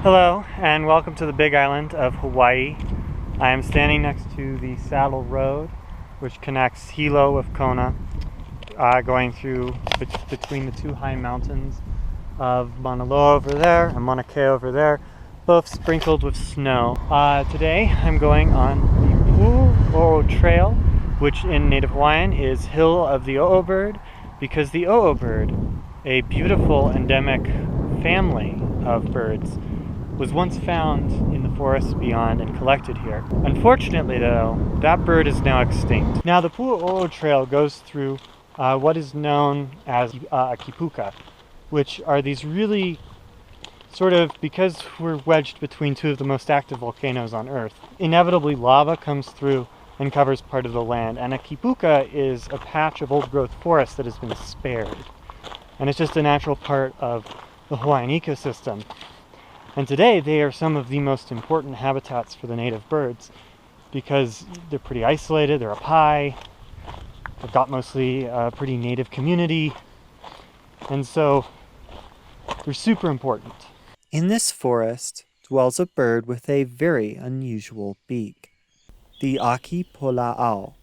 Hello and welcome to the Big Island of Hawaii. I am standing next to the Saddle Road, which connects Hilo with Kona, going through between the two high mountains of Mauna Loa over there and Mauna Kea over there, both sprinkled with snow. Today I'm going on the Pu'u O'o Trail, which in Native Hawaiian is Hill of the O'o bird, because the O'o bird, a beautiful endemic family of birds, was once found in the forests beyond and collected here. Unfortunately though, that bird is now extinct. Now the Pu'u O'o Trail goes through what is known as ʻakiapolaʻau, which are these really sort of, because we're wedged between two of the most active volcanoes on Earth, inevitably lava comes through and covers part of the land, and ʻakiapolaʻau is a patch of old growth forest that has been spared. And it's just a natural part of the Hawaiian ecosystem. And today they are some of the most important habitats for the native birds because they're pretty isolated, they're up high, they've got mostly a pretty native community, and so they're super important. In this forest dwells a bird with a very unusual beak, the ʻakiapolaʻau.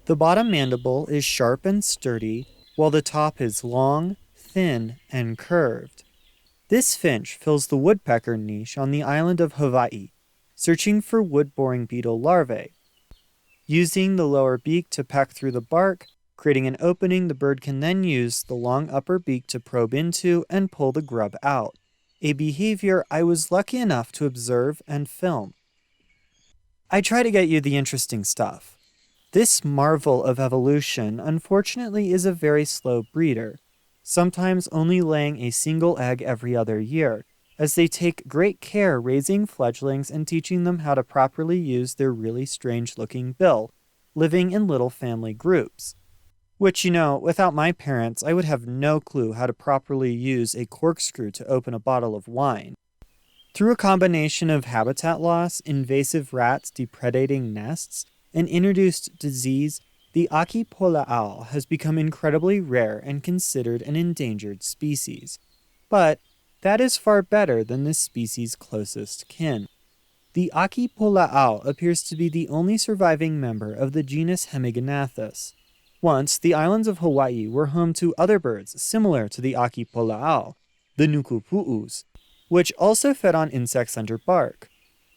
The bottom mandible is sharp and sturdy, while the top is long, thin, and curved. This finch fills the woodpecker niche on the island of Hawaii, searching for wood-boring beetle larvae. Using the lower beak to peck through the bark, creating an opening the bird can then use the long upper beak to probe into and pull the grub out, a behavior I was lucky enough to observe and film. I try to get you the interesting stuff. This marvel of evolution unfortunately is a very slow breeder, sometimes only laying a single egg every other year, as they take great care raising fledglings and teaching them how to properly use their really strange-looking bill, living in little family groups. Which, without my parents, I would have no clue how to properly use a corkscrew to open a bottle of wine. Through a combination of habitat loss, invasive rats depredating nests, and introduced disease, the ʻakiapolaʻau has become incredibly rare and considered an endangered species. But that is far better than this species' closest kin. The ʻakiapolaʻau appears to be the only surviving member of the genus Hemignathus. Once, the islands of Hawaii were home to other birds similar to the ʻakiapolaʻau, the Nukupu'us, which also fed on insects under bark.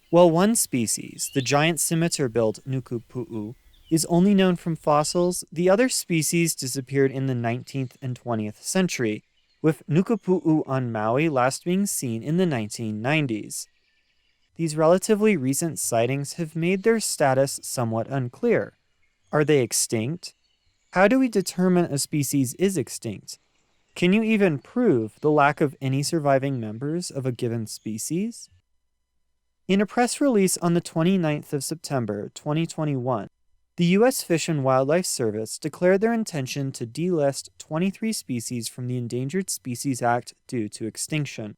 While one species, the giant scimitar-billed Nukupu'u, is only known from fossils, the other species disappeared in the 19th and 20th century, with Nukupu'u on Maui last being seen in the 1990s. These relatively recent sightings have made their status somewhat unclear. Are they extinct? How do we determine a species is extinct? Can you even prove the lack of any surviving members of a given species? In a press release on the 29th of September 2021, the U.S. Fish and Wildlife Service declared their intention to delist 23 species from the Endangered Species Act due to extinction.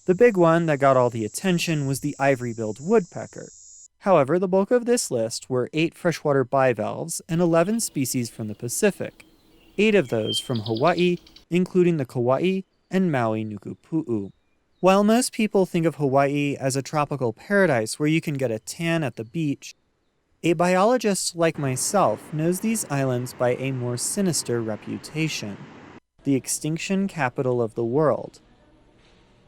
The big one that got all the attention was the Ivory-billed Woodpecker. However, the bulk of this list were 8 freshwater bivalves and 11 species from the Pacific, 8 of those from Hawaii, including the Kauai and Maui Nukupu'u. While most people think of Hawaii as a tropical paradise where you can get a tan at the beach, a biologist like myself knows these islands by a more sinister reputation, the extinction capital of the world.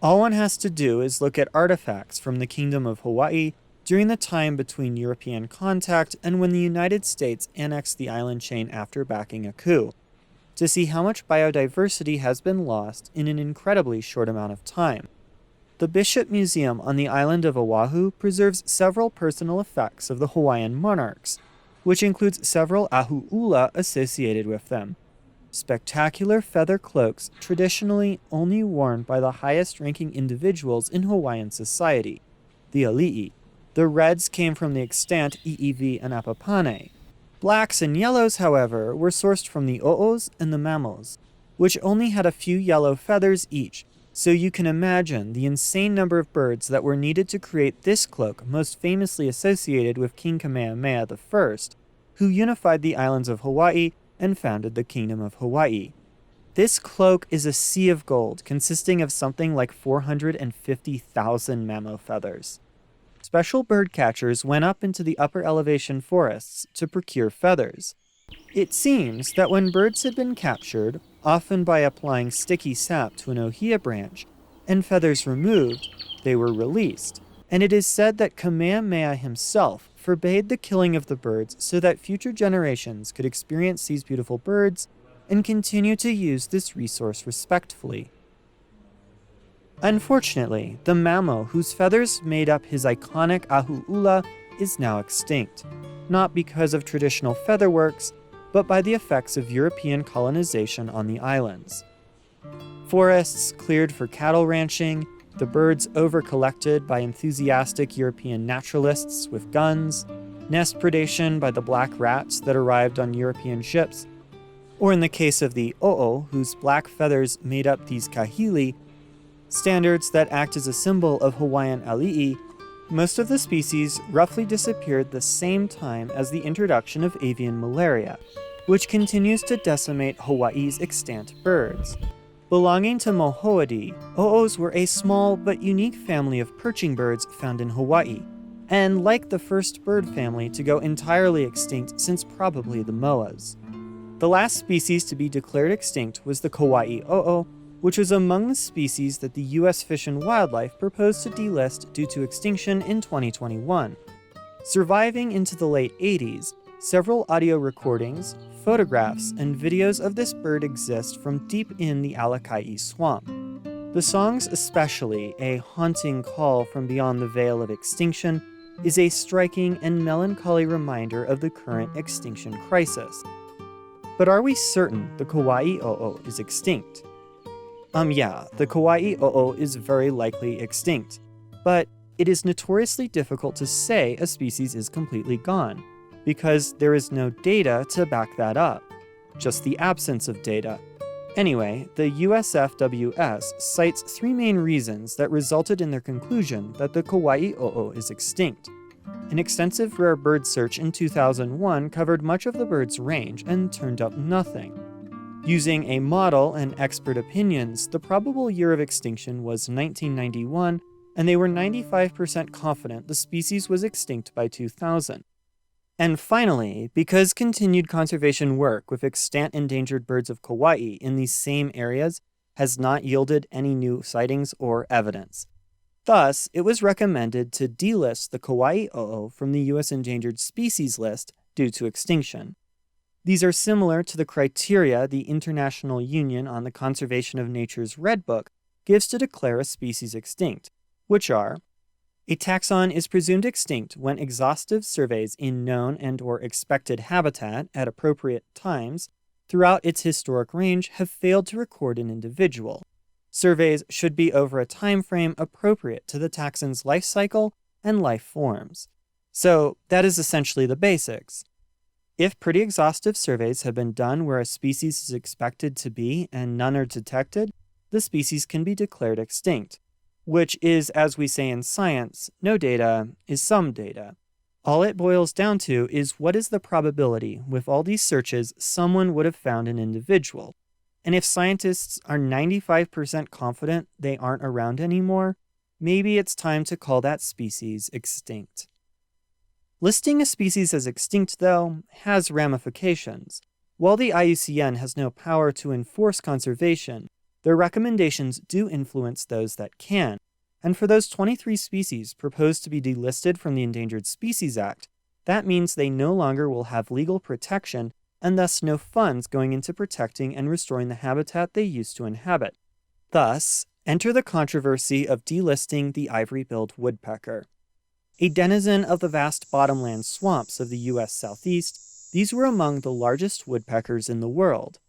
All one has to do is look at artifacts from the Kingdom of Hawaii during the time between European contact and when the United States annexed the island chain after backing a coup, to see how much biodiversity has been lost in an incredibly short amount of time. The Bishop Museum on the island of Oahu preserves several personal effects of the Hawaiian monarchs, which includes several ahu'ula associated with them. Spectacular feather cloaks traditionally only worn by the highest-ranking individuals in Hawaiian society, the ali'i. The reds came from the extant i'iwi and apapane. Blacks and yellows, however, were sourced from the o'os and the mamos, which only had a few yellow feathers each, so you can imagine the insane number of birds that were needed to create this cloak most famously associated with King Kamehameha I, who unified the islands of Hawaii and founded the Kingdom of Hawaii. This cloak is a sea of gold consisting of something like 450,000 mammo feathers. Special bird catchers went up into the upper elevation forests to procure feathers. It seems that when birds had been captured, often by applying sticky sap to an ohia branch, and feathers removed, they were released. And it is said that Kamehameha himself forbade the killing of the birds so that future generations could experience these beautiful birds and continue to use this resource respectfully. Unfortunately, the mammo whose feathers made up his iconic ahu'ula is now extinct, not because of traditional featherworks, but by the effects of European colonization on the islands. Forests cleared for cattle ranching, the birds over-collected by enthusiastic European naturalists with guns, nest predation by the black rats that arrived on European ships, or in the case of the o'o, whose black feathers made up these kahili, standards that act as a symbol of Hawaiian ali'i, most of the species roughly disappeared the same time as the introduction of avian malaria, which continues to decimate Hawaii's extant birds. Belonging to Mohoadi, o'os were a small but unique family of perching birds found in Hawaii, and like the first bird family to go entirely extinct since probably the moas. The last species to be declared extinct was the Kauai o'o, which was among the species that the U.S. Fish and Wildlife proposed to delist due to extinction in 2021. Surviving into the late 80s, several audio recordings, photographs, and videos of this bird exist from deep in the Alakai swamp. The songs especially, A Haunting Call from Beyond the Veil of Extinction, is a striking and melancholy reminder of the current extinction crisis. But are we certain the Kauai o'o is extinct? Yeah, the Kauai o'o is very likely extinct, but it is notoriously difficult to say a species is completely gone, because there is no data to back that up, just the absence of data. Anyway, the USFWS cites three main reasons that resulted in their conclusion that the Kauai o'o is extinct. An extensive rare bird search in 2001 covered much of the bird's range and turned up nothing. Using a model and expert opinions, the probable year of extinction was 1991, and they were 95% confident the species was extinct by 2000. And finally, because continued conservation work with extant endangered birds of Kauai in these same areas has not yielded any new sightings or evidence. Thus, it was recommended to delist the Kauai o'o from the U.S. Endangered Species List due to extinction. These are similar to the criteria the International Union on the Conservation of Nature's Red Book gives to declare a species extinct, which are: a taxon is presumed extinct when exhaustive surveys in known and/or expected habitat at appropriate times throughout its historic range have failed to record an individual. Surveys should be over a time frame appropriate to the taxon's life cycle and life forms. So that is essentially the basics. If pretty exhaustive surveys have been done where a species is expected to be and none are detected, the species can be declared extinct, which is, as we say in science, no data is some data. All it boils down to is what is the probability with all these searches someone would have found an individual. And if scientists are 95% confident they aren't around anymore, maybe it's time to call that species extinct. Listing a species as extinct, though, has ramifications. While the IUCN has no power to enforce conservation, their recommendations do influence those that can. And for those 23 species proposed to be delisted from the Endangered Species Act, that means they no longer will have legal protection and thus no funds going into protecting and restoring the habitat they used to inhabit. Thus, enter the controversy of delisting the ivory-billed woodpecker. A denizen of the vast bottomland swamps of the U.S. Southeast, these were among the largest woodpeckers in the world.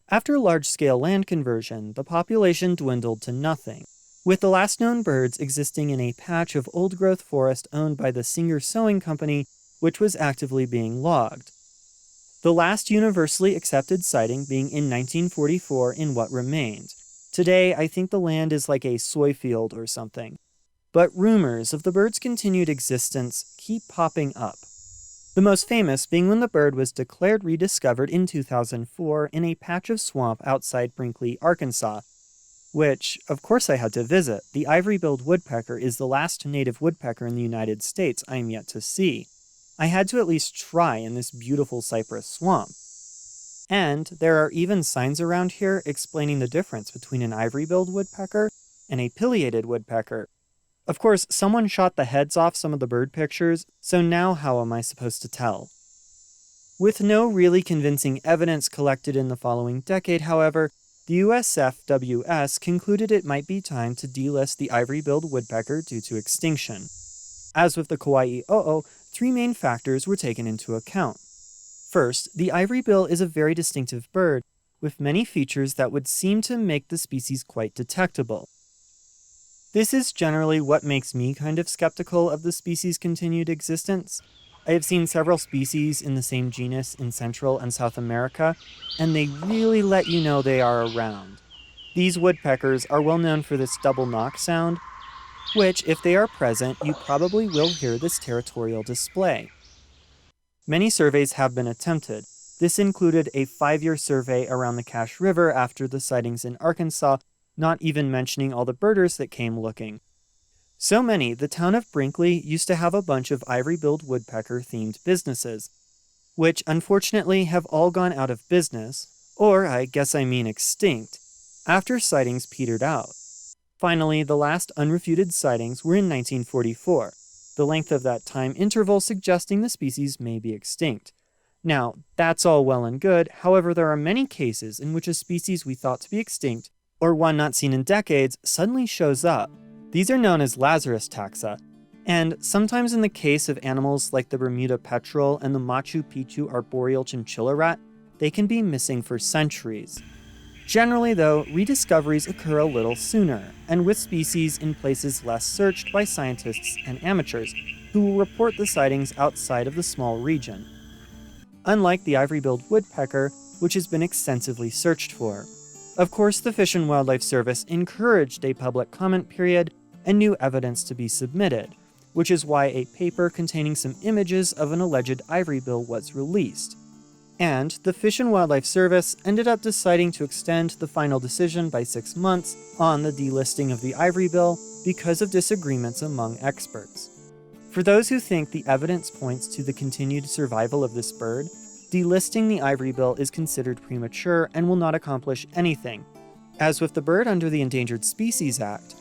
After large-scale land conversion, the population dwindled to nothing, with the last known birds existing in a patch of old-growth forest owned by the Singer Sewing Company, which was actively being logged. The last universally accepted sighting being in 1944 in what remained. Today, I think the land is like a soy field or something. But rumors of the bird's continued existence keep popping up. The most famous being when the bird was declared rediscovered in 2004 in a patch of swamp outside Brinkley, Arkansas, which, of course, I had to visit. The ivory-billed woodpecker is the last native woodpecker in the United States I am yet to see. I had to at least try in this beautiful cypress swamp. And there are even signs around here explaining the difference between an ivory-billed woodpecker and a pileated woodpecker. Of course, someone shot the heads off some of the bird pictures, so now how am I supposed to tell? With no really convincing evidence collected in the following decade, however, the USFWS concluded it might be time to delist the ivory-billed woodpecker due to extinction. As with the Pu'u O'o, three main factors were taken into account. First, the ivory-bill is a very distinctive bird, with many features that would seem to make the species quite detectable. This is generally what makes me kind of skeptical of the species' continued existence. I have seen several species in the same genus in Central and South America, and they really let you know they are around. These woodpeckers are well known for this double knock sound, which, if they are present, you probably will hear this territorial display. Many surveys have been attempted. This included a 5-year survey around the Cache River after the sightings in Arkansas, not even mentioning all the birders that came looking. So many, the town of Brinkley used to have a bunch of ivory-billed woodpecker-themed businesses, which unfortunately have all gone out of business, or I guess I mean extinct, after sightings petered out. Finally, the last unrefuted sightings were in 1944, the length of that time interval suggesting the species may be extinct. Now, that's all well and good, however there are many cases in which a species we thought to be extinct, or one not seen in decades, suddenly shows up. These are known as Lazarus taxa, and sometimes in the case of animals like the Bermuda petrel and the Machu Picchu arboreal chinchilla rat, they can be missing for centuries. Generally though, rediscoveries occur a little sooner, and with species in places less searched by scientists and amateurs, who will report the sightings outside of the small region. Unlike the ivory-billed woodpecker, which has been extensively searched for. Of course, the Fish and Wildlife Service encouraged a public comment period and new evidence to be submitted, which is why a paper containing some images of an alleged ivory bill was released. And the Fish and Wildlife Service ended up deciding to extend the final decision by 6 months on the delisting of the ivory bill because of disagreements among experts. For those who think the evidence points to the continued survival of this bird, delisting the ivory bill is considered premature and will not accomplish anything. As with the bird under the Endangered Species Act,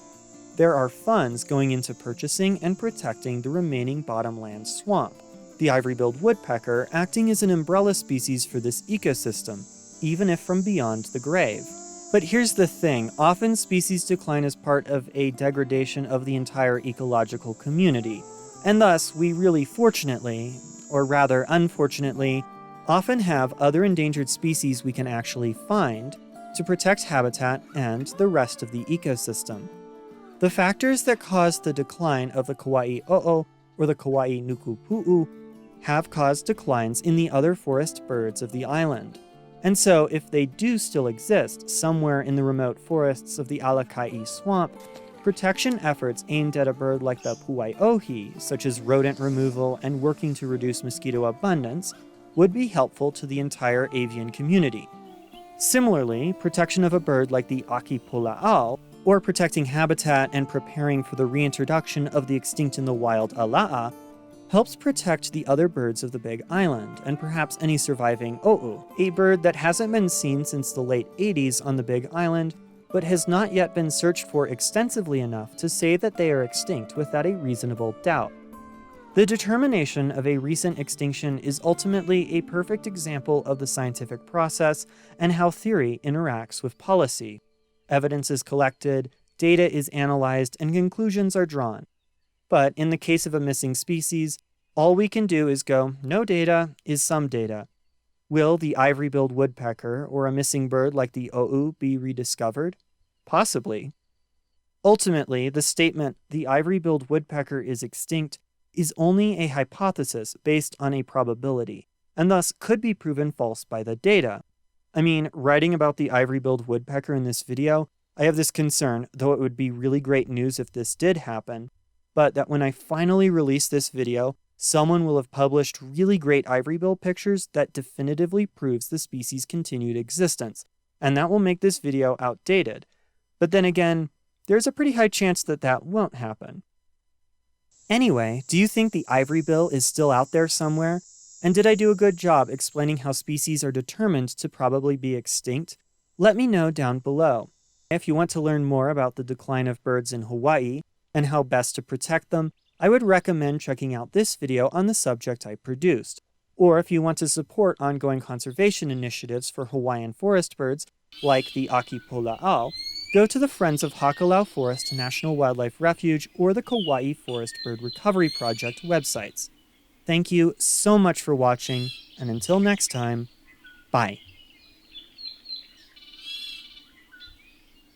there are funds going into purchasing and protecting the remaining bottomland swamp, the ivory-billed woodpecker acting as an umbrella species for this ecosystem, even if from beyond the grave. But here's the thing, often species decline as part of a degradation of the entire ecological community, and thus we really fortunately, or rather unfortunately, often have other endangered species we can actually find to protect habitat and the rest of the ecosystem. The factors that caused the decline of the Pu'u O'o or the Kauai Nukupu'u have caused declines in the other forest birds of the island. And so, if they do still exist somewhere in the remote forests of the Alakai swamp, protection efforts aimed at a bird like the Pu'u O'o, such as rodent removal and working to reduce mosquito abundance, would be helpful to the entire avian community. Similarly, protection of a bird like the ʻakiapolaʻau, or protecting habitat and preparing for the reintroduction of the extinct in the wild Latta, helps protect the other birds of the Big Island, and perhaps any surviving o'o, a bird that hasn't been seen since the late 80s on the Big Island, but has not yet been searched for extensively enough to say that they are extinct without a reasonable doubt. The determination of a recent extinction is ultimately a perfect example of the scientific process and how theory interacts with policy. Evidence is collected, data is analyzed, and conclusions are drawn. But in the case of a missing species, all we can do is go, no data is some data. Will the ivory-billed woodpecker or a missing bird like the o'o be rediscovered? Possibly. Ultimately, the statement, the ivory-billed woodpecker is extinct, is only a hypothesis based on a probability, and thus could be proven false by the data. I mean, writing about the ivory-billed woodpecker in this video, I have this concern, though it would be really great news if this did happen, but that when I finally release this video, someone will have published really great ivory-billed pictures that definitively proves the species' continued existence, and that will make this video outdated. But then again, there's a pretty high chance that that won't happen. Anyway, do you think the ivory-bill is still out there somewhere? And did I do a good job explaining how species are determined to probably be extinct? Let me know down below. If you want to learn more about the decline of birds in Hawaii and how best to protect them, I would recommend checking out this video on the subject I produced. Or if you want to support ongoing conservation initiatives for Hawaiian forest birds, like the ʻakiapolaʻau, go to the Friends of Hakalau Forest National Wildlife Refuge or the Kauai Forest Bird Recovery Project websites. Thank you so much for watching, and until next time, bye.